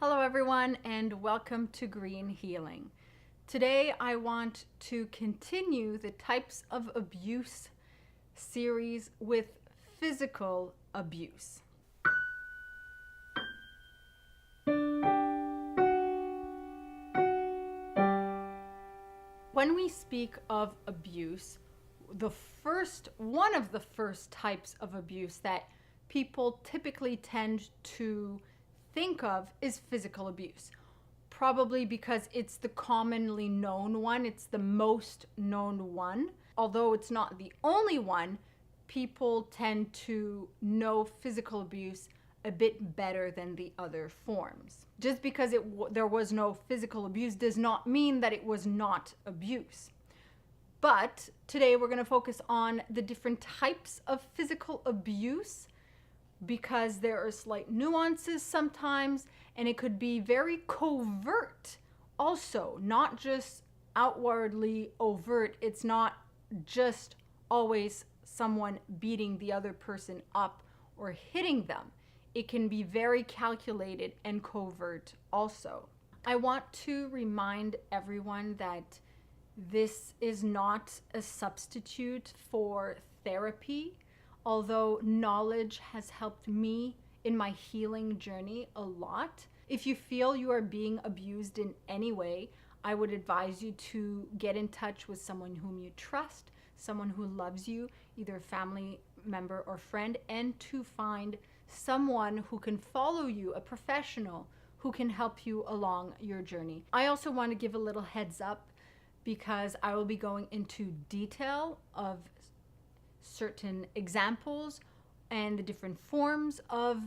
Hello everyone and welcome to Green Healing. Today I want to continue the types of abuse series with physical abuse. When we speak of abuse, one of the first types of abuse that people typically tend to think of is physical abuse. Probably because it's the commonly known one, it's the most known one. Although it's not the only one, people tend to know physical abuse a bit better than the other forms. Just because there was no physical abuse does not mean that it was not abuse. But today we're going to focus on the different types of physical abuse, because there are slight nuances sometimes, and it could be very covert also, not just outwardly overt. It's not just always someone beating the other person up or hitting them. It can be very calculated and covert also. I want to remind everyone that this is not a substitute for therapy. Although knowledge has helped me in my healing journey a lot. If you feel you are being abused in any way, I would advise you to get in touch with someone whom you trust, someone who loves you, either a family member or friend, and to find someone who can follow you, a professional who can help you along your journey. I also want to give a little heads up because I will be going into detail of certain examples and the different forms of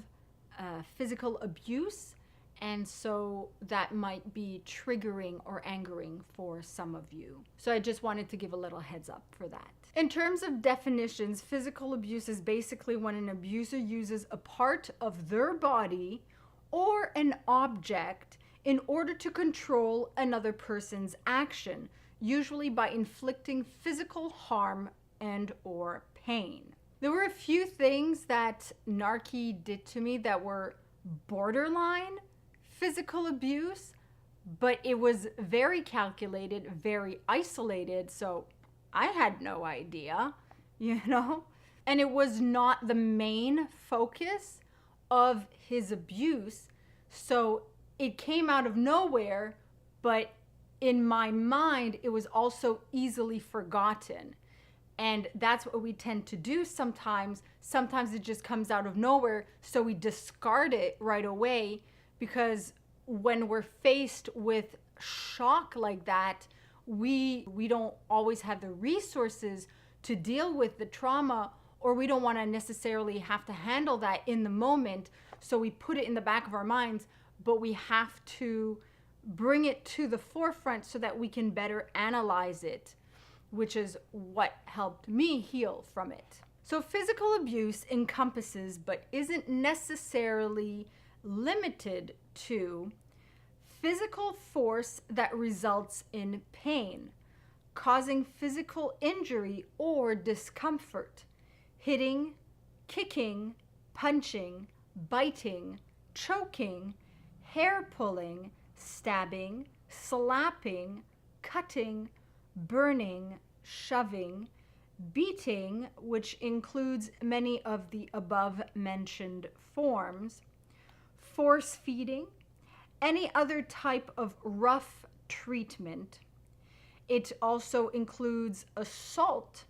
physical abuse, and so that might be triggering or angering for some of you. So I just wanted to give a little heads up for that. In terms of definitions, physical abuse is basically when an abuser uses a part of their body or an object in order to control another person's action, usually by inflicting physical harm and or pain. There were a few things that Narky did to me that were borderline physical abuse, but it was very calculated, very isolated, so I had no idea, And it was not the main focus of his abuse, so it came out of nowhere, but in my mind, it was also easily forgotten. And that's what we tend to do sometimes. Sometimes it just comes out of nowhere, so we discard it right away, because when we're faced with shock like that, we don't always have the resources to deal with the trauma, or we don't want to necessarily have to handle that in the moment. So we put it in the back of our minds, but we have to bring it to the forefront so that we can better analyze it, which is what helped me heal from it. So physical abuse encompasses, but isn't necessarily limited to, physical force that results in pain, causing physical injury or discomfort, hitting, kicking, punching, biting, choking, hair pulling, stabbing, slapping, cutting, burning, shoving, beating, which includes many of the above mentioned forms, force feeding, any other type of rough treatment. It also includes assault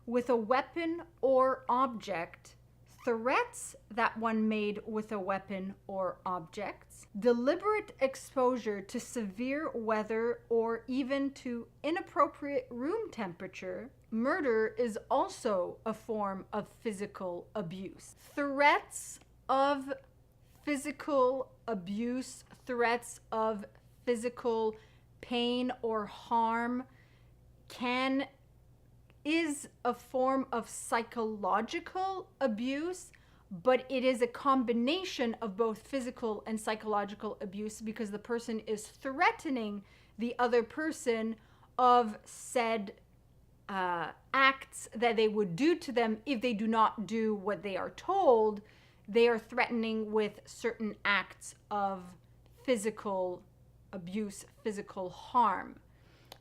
with a weapon or object, threats that one made with a weapon or objects, deliberate exposure to severe weather or even to inappropriate room temperature. Murder is also a form of physical abuse. Threats of physical abuse, threats of physical pain or harm is a form of psychological abuse, but it is a combination of both physical and psychological abuse, because the person is threatening the other person of said acts that they would do to them if they do not do what they are told. They are threatening with certain acts of physical abuse, physical harm.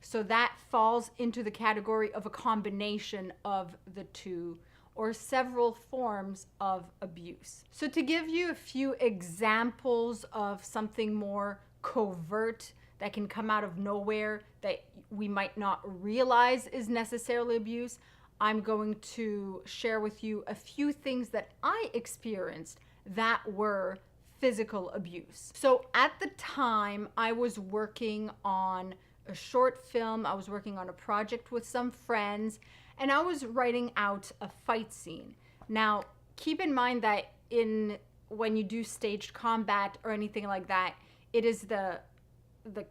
So that falls into the category of a combination of the two or several forms of abuse. So to give you a few examples of something more covert that can come out of nowhere that we might not realize is necessarily abuse, I'm going to share with you a few things that I experienced that were physical abuse. So at the time, I was working on a short film. I was working on a project with some friends, and I was writing out a fight scene. Now, keep in mind that when you do staged combat or anything like that, it is the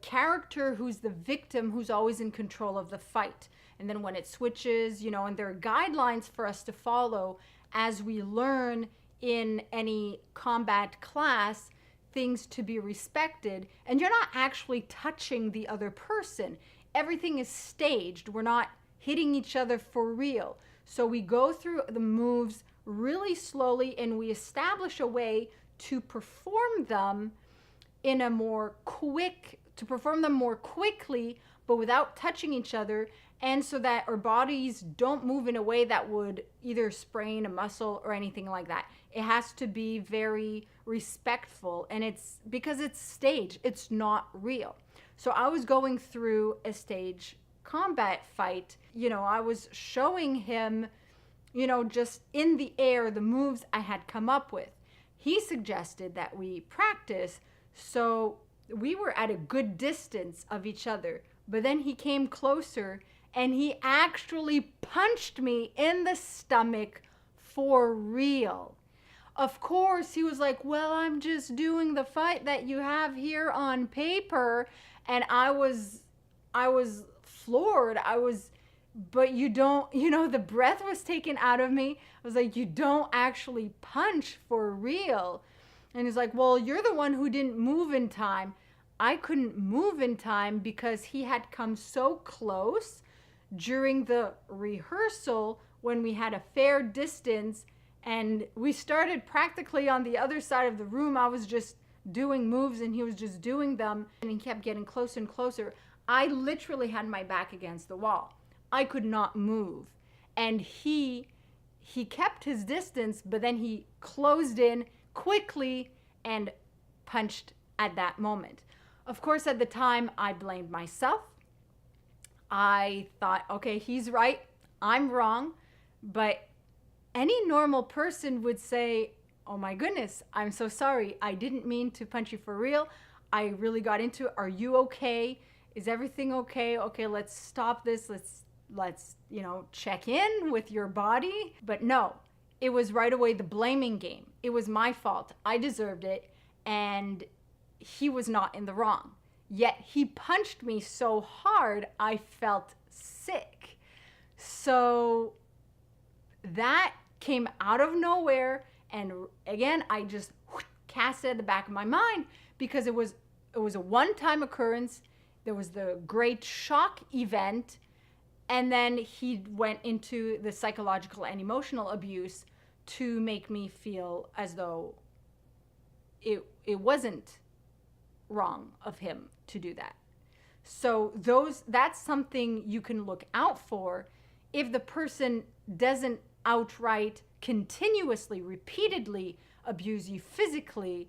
character who's the victim who's always in control of the fight. And then when it switches, and there are guidelines for us to follow as we learn in any combat class, things to be respected, and you're not actually touching the other person. Everything is staged. We're not hitting each other for real. So we go through the moves really slowly, and we establish a way to perform them more quickly, but without touching each other, and so that our bodies don't move in a way that would either sprain a muscle or anything like that. It has to be very respectful, and it's because it's staged, it's not real. So I was going through a stage combat fight. I was showing him, just in the air, the moves I had come up with. He suggested that we practice, so we were at a good distance of each other. But then he came closer, and he actually punched me in the stomach for real. Of course, he was like, well, I'm just doing the fight that you have here on paper. And I was floored. But you don't, the breath was taken out of me. I was like, you don't actually punch for real. And he's like, well, you're the one who didn't move in time. I couldn't move in time because he had come so close during the rehearsal when we had a fair distance, and we started practically on the other side of the room. I was just doing moves and he was just doing them, and he kept getting closer and closer. I literally had my back against the wall. I could not move. And he kept his distance, but then he closed in quickly and punched at that moment. Of course, at the time, I blamed myself. I thought, okay, he's right, I'm wrong. But any normal person would say, oh my goodness, I'm so sorry. I didn't mean to punch you for real. I really got into it. Are you okay? Is everything okay? Okay, let's stop this. Let's check in with your body. But no, it was right away the blaming game. It was my fault. I deserved it. And he was not in the wrong. Yet he punched me so hard, I felt sick. So that came out of nowhere. And again, I just cast it at the back of my mind because it was a one-time occurrence. There was the great shock event. And then he went into the psychological and emotional abuse to make me feel as though it wasn't wrong of him to do that. So that's something you can look out for. If the person doesn't outright, continuously, repeatedly abuse you physically,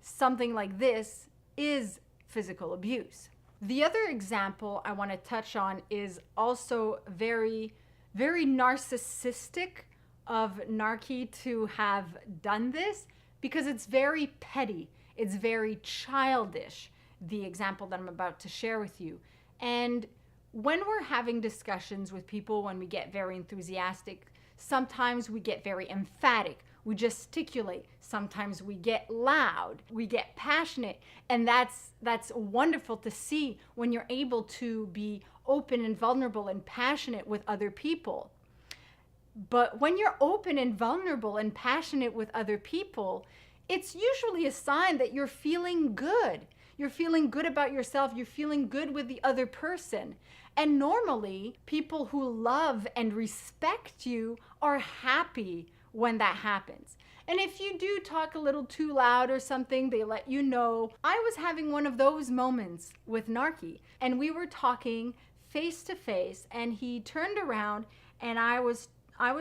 something like this is physical abuse. The other example I want to touch on is also very, very narcissistic of Narky to have done this, because it's very petty. It's very childish, the example that I'm about to share with you. And when we're having discussions with people, when we get very enthusiastic, sometimes we get very emphatic. We gesticulate. Sometimes we get loud. We get passionate. And that's wonderful to see when you're able to be open and vulnerable and passionate with other people. But when you're open and vulnerable and passionate with other people, it's usually a sign that you're feeling good. You're feeling good about yourself. You're feeling good with the other person. And normally, people who love and respect you are happy when that happens. And if you do talk a little too loud or something, they let you know. I was having one of those moments with Narky, and we were talking face to face, and he turned around, and I was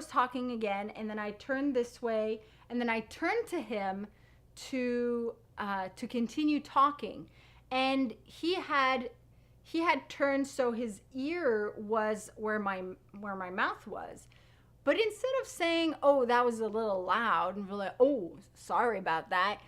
talking again, and then I turned this way, and then I turned to him to continue talking, and he had turned so his ear was where my mouth was. But instead of saying, "Oh, that was a little loud," and we're like, "Oh, sorry about that,"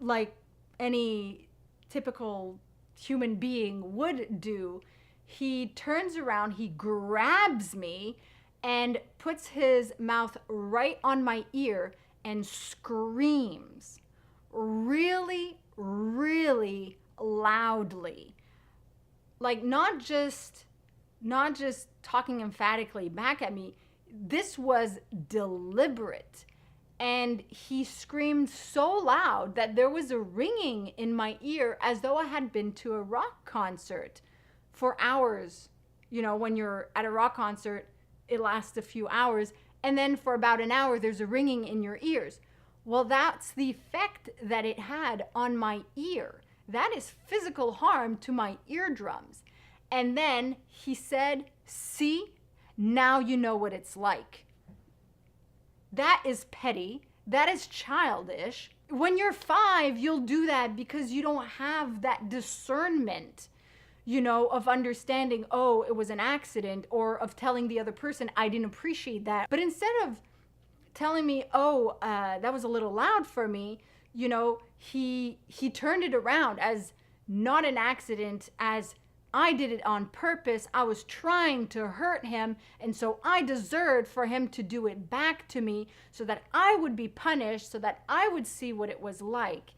like any typical human being would do, he turns around, he grabs me and puts his mouth right on my ear and screams really, really loudly. Like not just talking emphatically back at me. This was deliberate. And he screamed so loud that there was a ringing in my ear as though I had been to a rock concert for hours. You know, when you're at a rock concert, it lasts a few hours. And then for about an hour, there's a ringing in your ears. Well, that's the effect that it had on my ear. That is physical harm to my eardrums. And then he said, "See, now you know what it's like." That is petty. That is childish. When you're 5, you'll do that because you don't have that discernment, you know, of understanding, oh, it was an accident, or of telling the other person, I didn't appreciate that. But instead of telling me, oh, that was a little loud for me, you know, he turned it around as not an accident, as I did it on purpose. I was trying to hurt him, and so I deserved for him to do it back to me so that I would be punished, so that I would see what it was like.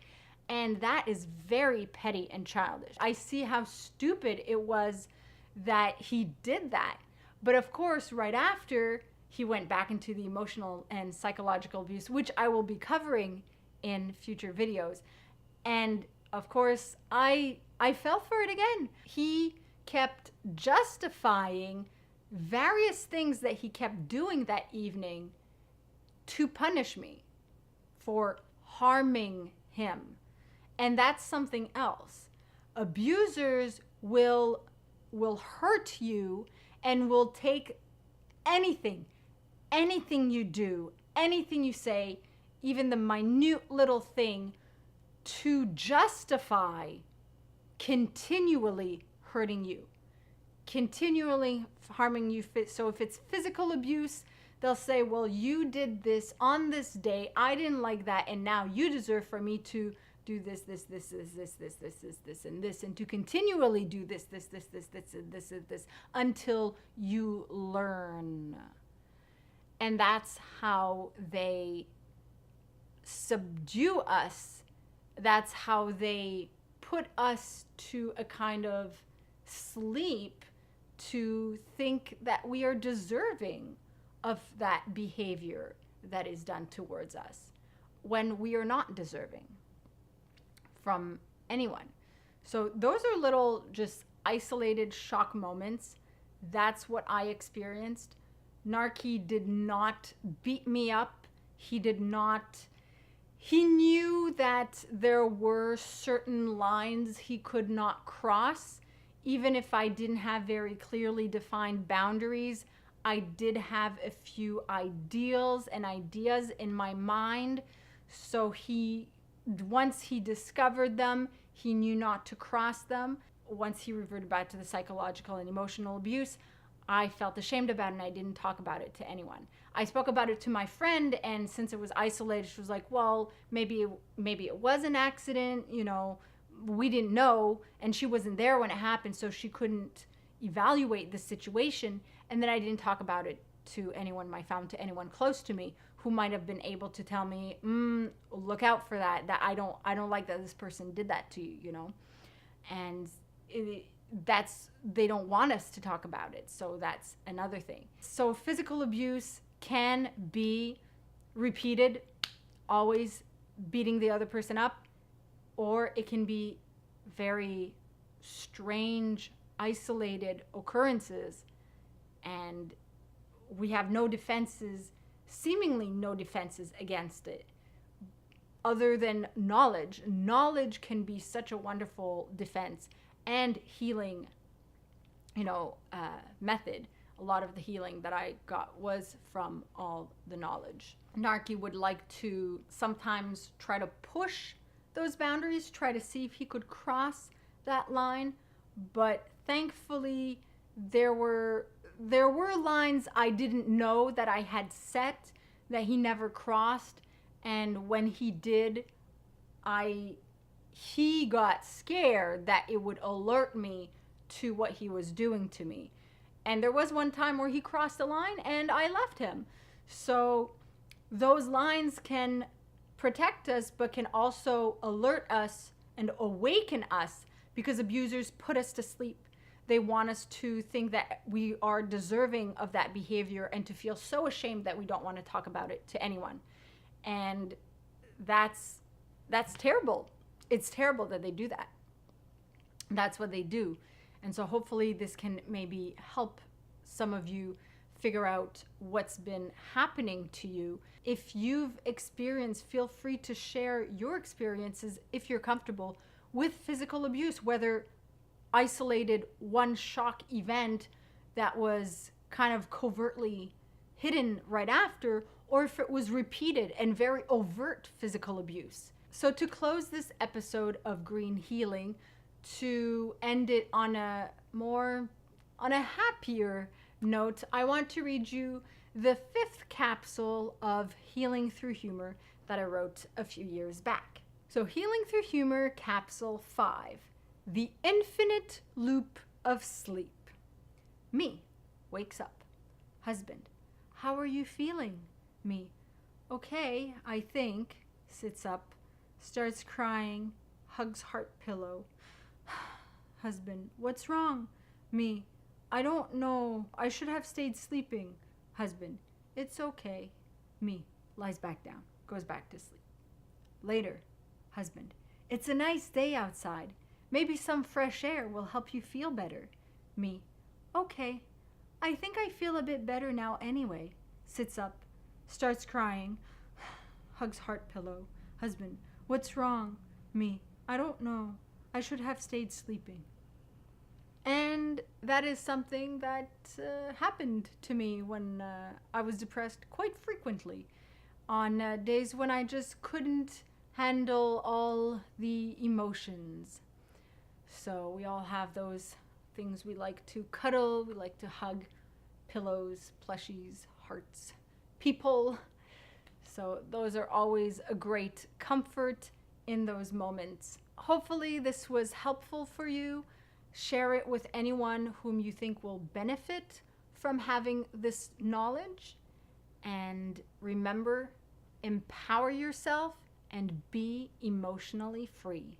And that is very petty and childish. I see how stupid it was that he did that. But of course, right after, he went back into the emotional and psychological abuse, which I will be covering in future videos. And of course, I fell for it again. He kept justifying various things that he kept doing that evening to punish me for harming him. And that's something else. Abusers will hurt you and will take anything you do, anything you say, even the minute little thing, to justify continually hurting you, continually harming you. So if it's physical abuse, they'll say, well, you did this on this day, I didn't like that, and now you deserve for me to do this, and this, and to continually do this, and this, until you learn. And that's how they subdue us. That's how they put us to a kind of sleep to think that we are deserving of that behavior that is done towards us, when we are not deserving from anyone. So those are little just isolated shock moments. That's what I experienced. Narky did not beat me up. He knew that there were certain lines he could not cross. Even if I didn't have very clearly defined boundaries, I did have a few ideals and ideas in my mind. So once he discovered them, he knew not to cross them. Once he reverted back to the psychological and emotional abuse, I felt ashamed about it and I didn't talk about it to anyone. I spoke about it to my friend, and since it was isolated, she was like, well, maybe it was an accident, you know, we didn't know, and she wasn't there when it happened, so she couldn't evaluate the situation. And then I didn't talk about it to anyone I found, to anyone close to me who might have been able to tell me, look out for that I don't like that this person did that to you, you know. And they don't want us to talk about it, so that's another thing. So physical abuse can be repeated, always beating the other person up, or it can be very strange, isolated occurrences, and we have no defenses, seemingly no defenses against it. other than knowledge. Knowledge can be such a wonderful defense and healing, method. A lot of the healing that I got was from all the knowledge. Narky would like to sometimes try to push those boundaries, try to see if he could cross that line, but thankfully there were lines I didn't know that I had set that he never crossed, and when he did, he got scared that it would alert me to what he was doing to me. And there was one time where he crossed the line and I left him. So those lines can protect us, but can also alert us and awaken us, because abusers put us to sleep. They want us to think that we are deserving of that behavior and to feel so ashamed that we don't want to talk about it to anyone. And that's terrible. It's terrible that they do that. That's what they do. And so hopefully this can maybe help some of you figure out what's been happening to you. If you've experienced, feel free to share your experiences, if you're comfortable, with physical abuse, whether isolated one shock event that was kind of covertly hidden right after, or if it was repeated and very overt physical abuse. So to close this episode of Green Healing, to end it on a happier note, I want to read you the 5th capsule of Healing Through Humor that I wrote a few years back. So Healing Through Humor, Capsule 5, The Infinite Loop of Sleep. Me, wakes up. Husband, how are you feeling? Me, okay, I think. Sits up, starts crying, hugs heart pillow. Husband, what's wrong? Me, I don't know. I should have stayed sleeping. Husband, it's okay. Me, lies back down, goes back to sleep. Later, husband, it's a nice day outside. Maybe some fresh air will help you feel better. Me, okay. I think I feel a bit better now anyway. Sits up, starts crying, hugs heart pillow. Husband, what's wrong? Me, I don't know. I should have stayed sleeping. And that is something that happened to me when I was depressed quite frequently, on days when I just couldn't handle all the emotions. So we all have those things we like to cuddle, we like to hug, pillows, plushies, hearts, people. So those are always a great comfort in those moments. Hopefully this was helpful for you. Share it with anyone whom you think will benefit from having this knowledge. And remember, empower yourself and be emotionally free.